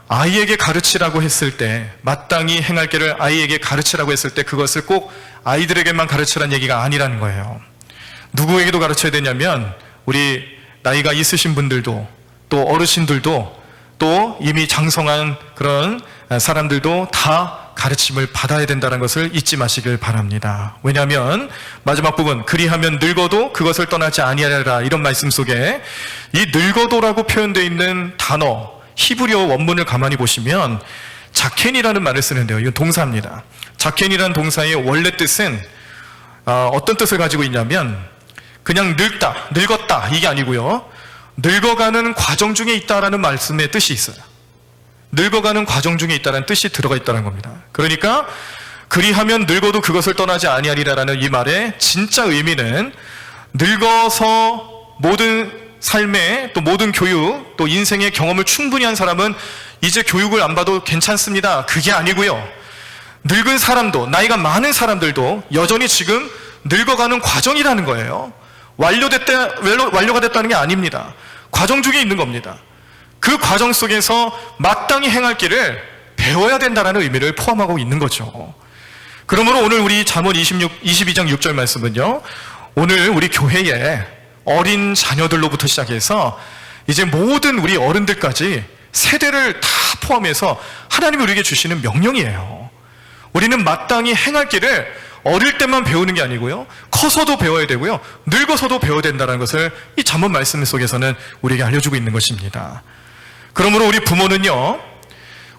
아이에게 가르치라고 했을 때, 마땅히 행할 길을 아이에게 가르치라고 했을 때 그것을 꼭 아이들에게만 가르치라는 얘기가 아니라는 거예요. 누구에게도 가르쳐야 되냐면 우리 나이가 있으신 분들도, 또 어르신들도, 또 이미 장성한 그런 사람들도 다 가르침을 받아야 된다는 것을 잊지 마시길 바랍니다. 왜냐하면 마지막 부분, 그리하면 늙어도 그것을 떠나지 아니하리라, 이런 말씀 속에 이 늙어도라고 표현되어 있는 단어, 히브리어 원문을 가만히 보시면 자켄이라는 말을 쓰는데요. 이건 동사입니다. 자켄이라는 동사의 원래 뜻은 어떤 뜻을 가지고 있냐면 그냥 늙다, 늙었다, 이게 아니고요, 늙어가는 과정 중에 있다라는 말씀의 뜻이 있어요. 늙어가는 과정 중에 있다는 뜻이 들어가 있다는 겁니다. 그러니까 그리하면 늙어도 그것을 떠나지 아니하리라라는 이 말의 진짜 의미는 늙어서 모든 삶의 또 모든 교육 또 인생의 경험을 충분히 한 사람은 이제 교육을 안 받아도 괜찮습니다, 그게 아니고요, 늙은 사람도, 나이가 많은 사람들도 여전히 지금 늙어가는 과정이라는 거예요. 완료가 됐다는 게 아닙니다. 과정 중에 있는 겁니다. 그 과정 속에서 마땅히 행할 길을 배워야 된다는 의미를 포함하고 있는 거죠. 그러므로 오늘 우리 잠언 22장 6절 말씀은요, 오늘 우리 교회에 어린 자녀들로부터 시작해서 이제 모든 우리 어른들까지 세대를 다 포함해서 하나님이 우리에게 주시는 명령이에요. 우리는 마땅히 행할 길을 어릴 때만 배우는 게 아니고요, 커서도 배워야 되고요, 늙어서도 배워야 된다는 것을 이 잠언 말씀 속에서는 우리에게 알려주고 있는 것입니다. 그러므로 우리 부모는요,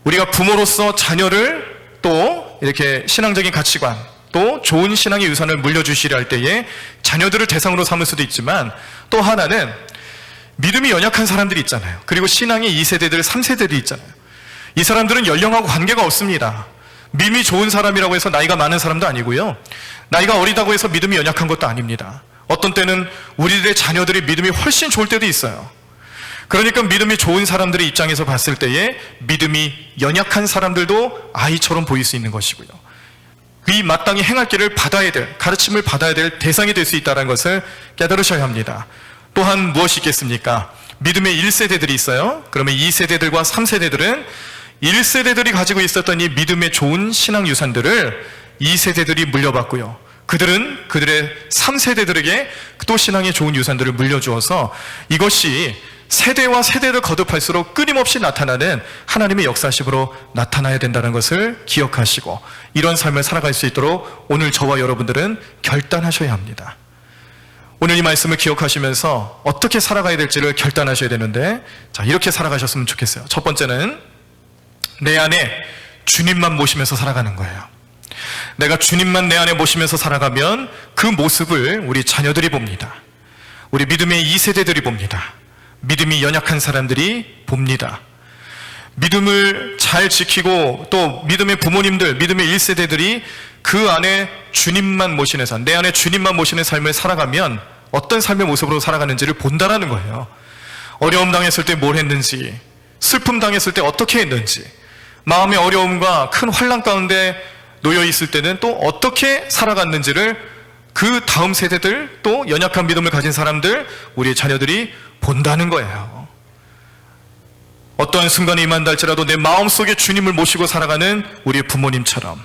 우리가 부모로서 자녀를 또 이렇게 신앙적인 가치관, 또 좋은 신앙의 유산을 물려주시려 할 때에 자녀들을 대상으로 삼을 수도 있지만, 또 하나는 믿음이 연약한 사람들이 있잖아요. 그리고 신앙의 2세대들, 3세대들이 있잖아요. 이 사람들은 연령하고 관계가 없습니다. 믿음이 좋은 사람이라고 해서 나이가 많은 사람도 아니고요, 나이가 어리다고 해서 믿음이 연약한 것도 아닙니다. 어떤 때는 우리들의 자녀들이 믿음이 훨씬 좋을 때도 있어요. 그러니까 믿음이 좋은 사람들의 입장에서 봤을 때에 믿음이 연약한 사람들도 아이처럼 보일 수 있는 것이고요, 이 마땅히 행할 길을 받아야 될, 가르침을 받아야 될 대상이 될 수 있다는 것을 깨달으셔야 합니다. 또한 무엇이 있겠습니까? 믿음의 1세대들이 있어요. 그러면 2세대들과 3세대들은 1세대들이 가지고 있었던 이 믿음의 좋은 신앙 유산들을 2세대들이 물려받고요, 그들은 그들의 3세대들에게 또 신앙의 좋은 유산들을 물려주어서 이것이 세대와 세대를 거듭할수록 끊임없이 나타나는 하나님의 역사심으로 나타나야 된다는 것을 기억하시고 이런 삶을 살아갈 수 있도록 오늘 저와 여러분들은 결단하셔야 합니다. 오늘 이 말씀을 기억하시면서 어떻게 살아가야 될지를 결단하셔야 되는데, 자, 이렇게 살아가셨으면 좋겠어요. 첫 번째는 내 안에 주님만 모시면서 살아가는 거예요. 내가 주님만 내 안에 모시면서 살아가면 그 모습을 우리 자녀들이 봅니다. 우리 믿음의 2세대들이 봅니다. 믿음이 연약한 사람들이 봅니다. 믿음을 잘 지키고 또 믿음의 부모님들, 믿음의 1세대들이 그 안에 주님만 모시는 삶, 내 안에 주님만 모시는 삶을 살아가면 어떤 삶의 모습으로 살아가는지를 본다라는 거예요. 어려움 당했을 때 뭘 했는지, 슬픔 당했을 때 어떻게 했는지, 마음의 어려움과 큰 환난 가운데 놓여 있을 때는 또 어떻게 살아갔는지를 그 다음 세대들, 또 연약한 믿음을 가진 사람들, 우리의 자녀들이 본다는 거예요. 어떠한 순간에 임한다 할지라도 내 마음속에 주님을 모시고 살아가는 우리의 부모님처럼,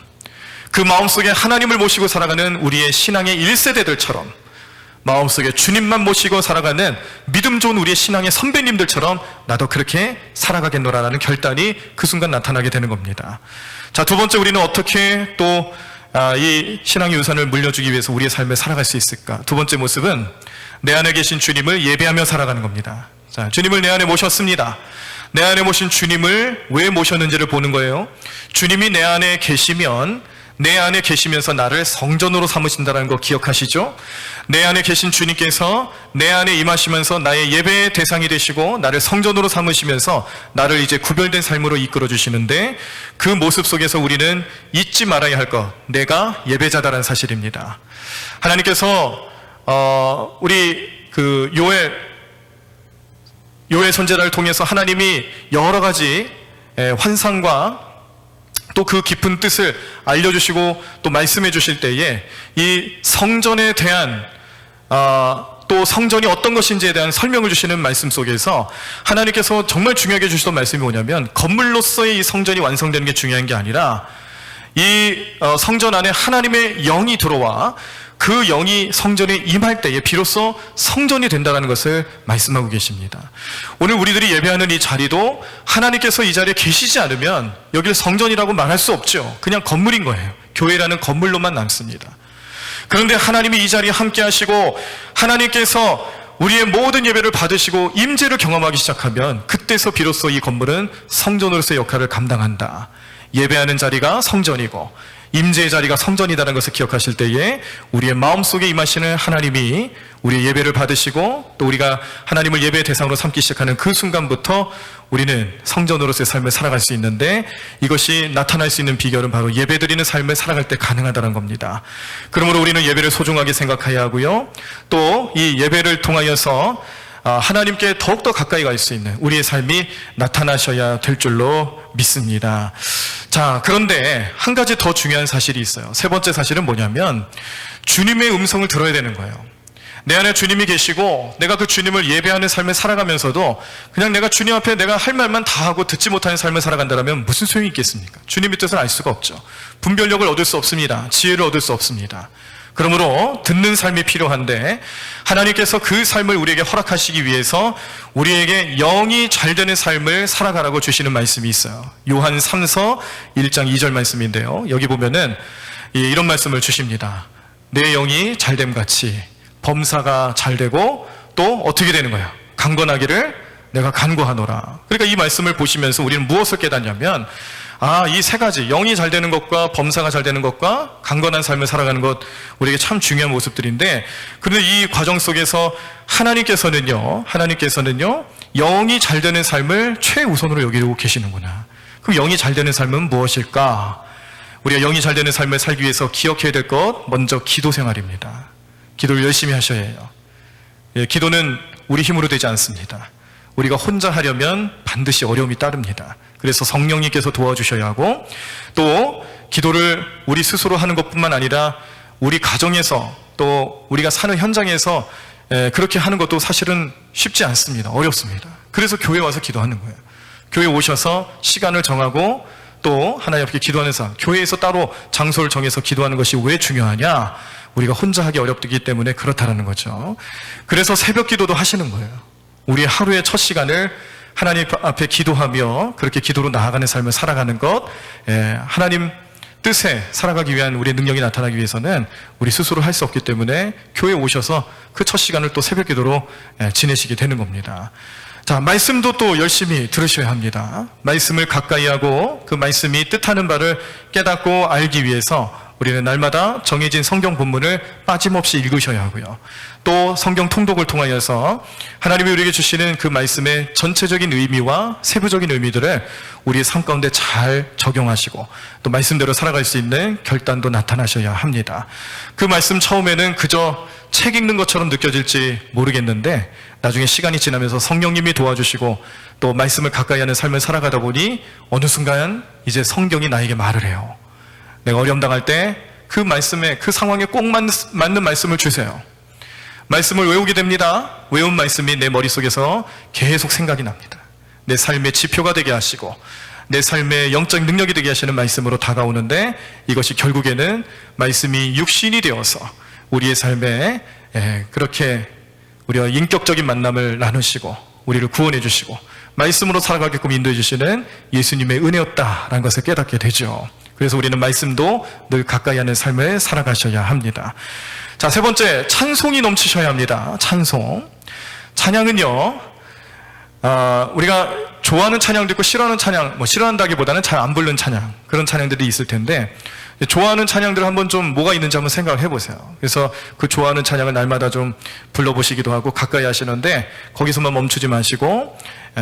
그 마음속에 하나님을 모시고 살아가는 우리의 신앙의 1세대들처럼, 마음속에 주님만 모시고 살아가는 믿음 좋은 우리의 신앙의 선배님들처럼 나도 그렇게 살아가겠노라라는 결단이 그 순간 나타나게 되는 겁니다. 자, 두 번째, 우리는 어떻게 또 이 신앙의 유산을 물려주기 위해서 우리의 삶을 살아갈 수 있을까? 두 번째 모습은 내 안에 계신 주님을 예배하며 살아가는 겁니다. 자, 주님을 내 안에 모셨습니다. 내 안에 모신 주님을 왜 모셨는지를 보는 거예요. 주님이 내 안에 계시면, 내 안에 계시면서 나를 성전으로 삼으신다는 거 기억하시죠? 내 안에 계신 주님께서 내 안에 임하시면서 나의 예배의 대상이 되시고 나를 성전으로 삼으시면서 나를 이제 구별된 삶으로 이끌어 주시는데, 그 모습 속에서 우리는 잊지 말아야 할 것, 내가 예배자다라는 사실입니다. 하나님께서 우리 그 요엘 선지자를 통해서 하나님이 여러 가지 환상과 또 그 깊은 뜻을 알려주시고 또 말씀해 주실 때에 이 성전에 대한 또 성전이 어떤 것인지에 대한 설명을 주시는 말씀 속에서 하나님께서 정말 중요하게 주시던 말씀이 뭐냐면, 건물로서의 이 성전이 완성되는 게 중요한 게 아니라 이 성전 안에 하나님의 영이 들어와 그 영이 성전에 임할 때에 비로소 성전이 된다는 것을 말씀하고 계십니다. 오늘 우리들이 예배하는 이 자리도 하나님께서 이 자리에 계시지 않으면 여길 성전이라고 말할 수 없죠. 그냥 건물인 거예요. 교회라는 건물로만 남습니다. 그런데 하나님이 이 자리에 함께 하시고 하나님께서 우리의 모든 예배를 받으시고 임재를 경험하기 시작하면 그때서 비로소 이 건물은 성전으로서의 역할을 감당한다. 예배하는 자리가 성전이고 임재의 자리가 성전이라는 것을 기억하실 때에 우리의 마음속에 임하시는 하나님이 우리의 예배를 받으시고 또 우리가 하나님을 예배의 대상으로 삼기 시작하는 그 순간부터 우리는 성전으로서의 삶을 살아갈 수 있는데, 이것이 나타날 수 있는 비결은 바로 예배드리는 삶을 살아갈 때 가능하다는 겁니다. 그러므로 우리는 예배를 소중하게 생각해야 하고요, 또 이 예배를 통하여서 하나님께 더욱더 가까이 갈 수 있는 우리의 삶이 나타나셔야 될 줄로 믿습니다. 자, 그런데 한 가지 더 중요한 사실이 있어요. 세 번째 사실은 뭐냐면 주님의 음성을 들어야 되는 거예요. 내 안에 주님이 계시고 내가 그 주님을 예배하는 삶을 살아가면서도 그냥 내가 주님 앞에 내가 할 말만 다 하고 듣지 못하는 삶을 살아간다면 무슨 소용이 있겠습니까? 주님의 뜻을 알 수가 없죠. 분별력을 얻을 수 없습니다. 지혜를 얻을 수 없습니다. 그러므로 듣는 삶이 필요한데, 하나님께서 그 삶을 우리에게 허락하시기 위해서 우리에게 영이 잘 되는 삶을 살아가라고 주시는 말씀이 있어요. 요한 3서 1장 2절 말씀인데요, 여기 보면은 이런 말씀을 주십니다. 내 영이 잘됨 같이 범사가 잘 되고 또 어떻게 되는 거예요? 강건하기를 내가 간구하노라. 그러니까 이 말씀을 보시면서 우리는 무엇을 깨닫냐면, 이 세 가지, 영이 잘 되는 것과 범사가 잘 되는 것과 강건한 삶을 살아가는 것, 우리에게 참 중요한 모습들인데, 그런데 이 과정 속에서 하나님께서는요 영이 잘 되는 삶을 최우선으로 여기고 계시는구나. 그럼 영이 잘 되는 삶은 무엇일까? 우리가 영이 잘 되는 삶을 살기 위해서 기억해야 될 것, 먼저 기도 생활입니다. 기도를 열심히 하셔야 해요. 기도는 우리 힘으로 되지 않습니다. 우리가 혼자 하려면 반드시 어려움이 따릅니다. 그래서 성령님께서 도와주셔야 하고, 또 기도를 우리 스스로 하는 것뿐만 아니라 우리 가정에서 또 우리가 사는 현장에서 그렇게 하는 것도 사실은 쉽지 않습니다. 어렵습니다. 그래서 교회 와서 기도하는 거예요. 교회 오셔서 시간을 정하고 또 하나님 앞에 기도하는 삶, 교회에서 따로 장소를 정해서 기도하는 것이 왜 중요하냐? 우리가 혼자 하기 어렵기 때문에 그렇다라는 거죠. 그래서 새벽 기도도 하시는 거예요. 우리의 하루의 첫 시간을 하나님 앞에 기도하며 그렇게 기도로 나아가는 삶을 살아가는 것, 하나님 뜻에 살아가기 위한 우리의 능력이 나타나기 위해서는 우리 스스로 할 수 없기 때문에 교회에 오셔서 그 첫 시간을 또 새벽 기도로 지내시게 되는 겁니다. 자, 말씀도 또 열심히 들으셔야 합니다. 말씀을 가까이 하고 그 말씀이 뜻하는 바를 깨닫고 알기 위해서 우리는 날마다 정해진 성경 본문을 빠짐없이 읽으셔야 하고요, 또 성경 통독을 통하여서 하나님이 우리에게 주시는 그 말씀의 전체적인 의미와 세부적인 의미들을 우리의 삶 가운데 잘 적용하시고 또 말씀대로 살아갈 수 있는 결단도 나타나셔야 합니다. 그 말씀 처음에는 그저 책 읽는 것처럼 느껴질지 모르겠는데, 나중에 시간이 지나면서 성령님이 도와주시고 또 말씀을 가까이 하는 삶을 살아가다 보니 어느 순간 이제 성경이 나에게 말을 해요. 내가 어려움 당할 때 그 말씀에, 그 상황에 꼭 맞는 말씀을 주세요. 말씀을 외우게 됩니다. 외운 말씀이 내 머릿속에서 계속 생각이 납니다. 내 삶의 지표가 되게 하시고 내 삶의 영적 능력이 되게 하시는 말씀으로 다가오는데, 이것이 결국에는 말씀이 육신이 되어서 우리의 삶에 그렇게 우리와 인격적인 만남을 나누시고 우리를 구원해 주시고 말씀으로 살아가게끔 인도해 주시는 예수님의 은혜였다라는 것을 깨닫게 되죠. 그래서 우리는 말씀도 늘 가까이 하는 삶을 살아가셔야 합니다. 자, 세 번째, 찬송이 넘치셔야 합니다. 찬송. 찬양은요, 우리가 좋아하는 찬양도 있고 싫어하는 찬양, 싫어한다기보다는 잘 안 부르는 찬양, 그런 찬양들이 있을 텐데, 좋아하는 찬양들 한번 좀 뭐가 있는지 한번 생각을 해보세요. 그래서 그 좋아하는 찬양을 날마다 좀 불러보시기도 하고 가까이 하시는데, 거기서만 멈추지 마시고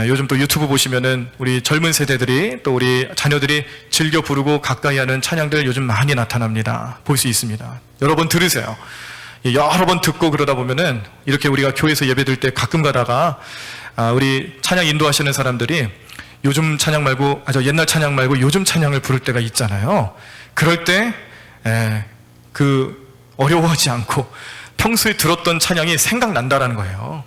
요즘 또 유튜브 보시면은 우리 젊은 세대들이 또 우리 자녀들이 즐겨 부르고 가까이 하는 찬양들 요즘 많이 나타납니다. 볼 수 있습니다. 여러분 들으세요. 여러 번 듣고 그러다 보면은 이렇게 우리가 교회에서 예배 드릴 때 가끔 가다가 우리 찬양 인도하시는 사람들이 요즘 찬양 말고, 옛날 찬양 말고 요즘 찬양을 부를 때가 있잖아요. 그럴 때 어려워하지 않고 평소에 들었던 찬양이 생각난다라는 거예요.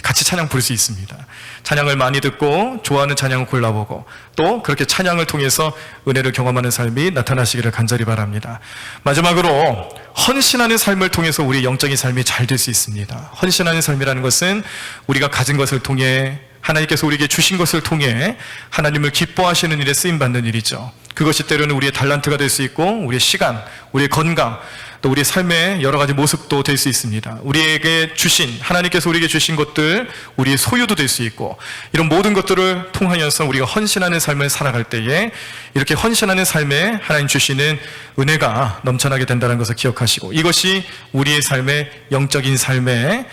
같이 찬양 부를 수 있습니다. 찬양을 많이 듣고 좋아하는 찬양을 골라보고 또 그렇게 찬양을 통해서 은혜를 경험하는 삶이 나타나시기를 간절히 바랍니다. 마지막으로 헌신하는 삶을 통해서 우리 영적인 삶이 잘 될 수 있습니다. 헌신하는 삶이라는 것은 우리가 가진 것을 통해 하나님께서 우리에게 주신 것을 통해 하나님을 기뻐하시는 일에 쓰임받는 일이죠. 그것이 때로는 우리의 달란트가 될 수 있고 우리의 시간, 우리의 건강, 또 우리의 삶의 여러 가지 모습도 될 수 있습니다. 우리에게 주신, 하나님께서 우리에게 주신 것들, 우리의 소유도 될 수 있고 이런 모든 것들을 통하여서 우리가 헌신하는 삶을 살아갈 때에 이렇게 헌신하는 삶에 하나님 주시는 은혜가 넘쳐나게 된다는 것을 기억하시고 이것이 우리의 삶의 영적인 삶에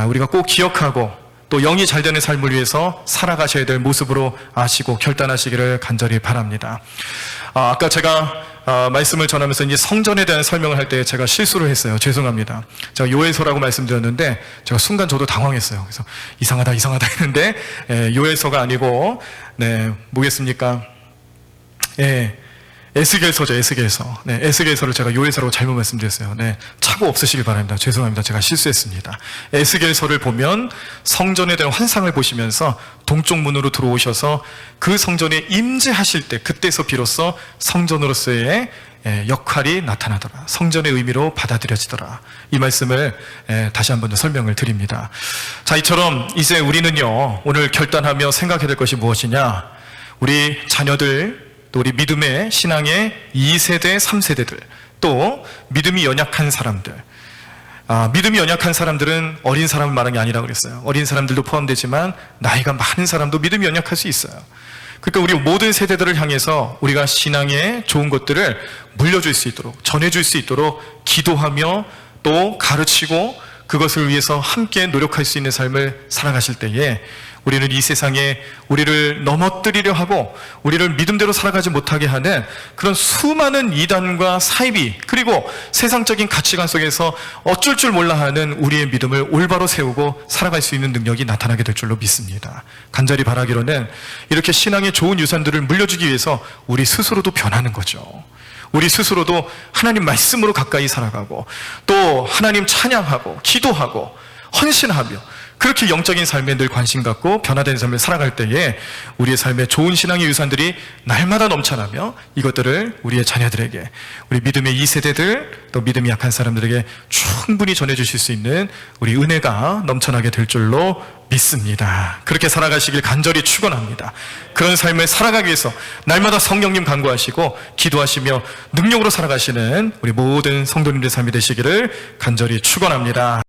우리가 꼭 기억하고 또 영이 잘 되는 삶을 위해서 살아가셔야 될 모습으로 아시고 결단하시기를 간절히 바랍니다. 아까 제가 말씀을 전하면서 이제 성전에 대한 설명을 할 때 제가 실수를 했어요. 죄송합니다. 제가 요에서라고 말씀드렸는데 제가 순간 저도 당황했어요. 그래서 이상하다 했는데 요에서가 아니고 뭐겠습니까? 에스겔서죠. 에스겔서. 에스겔서를 제가 요에서라고 잘못 말씀드렸어요. 착오 없으시길 바랍니다. 죄송합니다. 제가 실수했습니다. 에스겔서를 보면 성전에 대한 환상을 보시면서 동쪽 문으로 들어오셔서 그 성전에 임재하실 때 그때서 비로소 성전으로서의 역할이 나타나더라. 성전의 의미로 받아들여지더라. 이 말씀을 다시 한 번 더 설명을 드립니다. 자, 이처럼 이제 우리는요, 오늘 결단하며 생각해야 될 것이 무엇이냐? 우리 자녀들, 또 우리 믿음의 신앙의 2세대, 3세대들, 또 믿음이 연약한 사람들. 믿음이 연약한 사람들은 어린 사람을 말한 게 아니라고 그랬어요. 어린 사람들도 포함되지만 나이가 많은 사람도 믿음이 연약할 수 있어요. 그러니까 우리 모든 세대들을 향해서 우리가 신앙의 좋은 것들을 물려줄 수 있도록, 전해줄 수 있도록 기도하며 또 가르치고 그것을 위해서 함께 노력할 수 있는 삶을 살아가실 때에 우리는 이 세상에 우리를 넘어뜨리려 하고 우리를 믿음대로 살아가지 못하게 하는 그런 수많은 이단과 사이비 그리고 세상적인 가치관 속에서 어쩔 줄 몰라 하는 우리의 믿음을 올바로 세우고 살아갈 수 있는 능력이 나타나게 될 줄로 믿습니다. 간절히 바라기로는 이렇게 신앙의 좋은 유산들을 물려주기 위해서 우리 스스로도 변하는 거죠. 우리 스스로도 하나님 말씀으로 가까이 살아가고 또 하나님 찬양하고 기도하고 헌신하며 그렇게 영적인 삶에 늘 관심 갖고 변화된 삶을 살아갈 때에 우리의 삶에 좋은 신앙의 유산들이 날마다 넘쳐나며 이것들을 우리의 자녀들에게, 우리 믿음의 2세대들, 또 믿음이 약한 사람들에게 충분히 전해주실 수 있는 우리 은혜가 넘쳐나게 될 줄로 믿습니다. 그렇게 살아가시길 간절히 축원합니다. 그런 삶을 살아가기 위해서 날마다 성령님 간구하시고 기도하시며 능력으로 살아가시는 우리 모든 성도님들의 삶이 되시기를 간절히 축원합니다.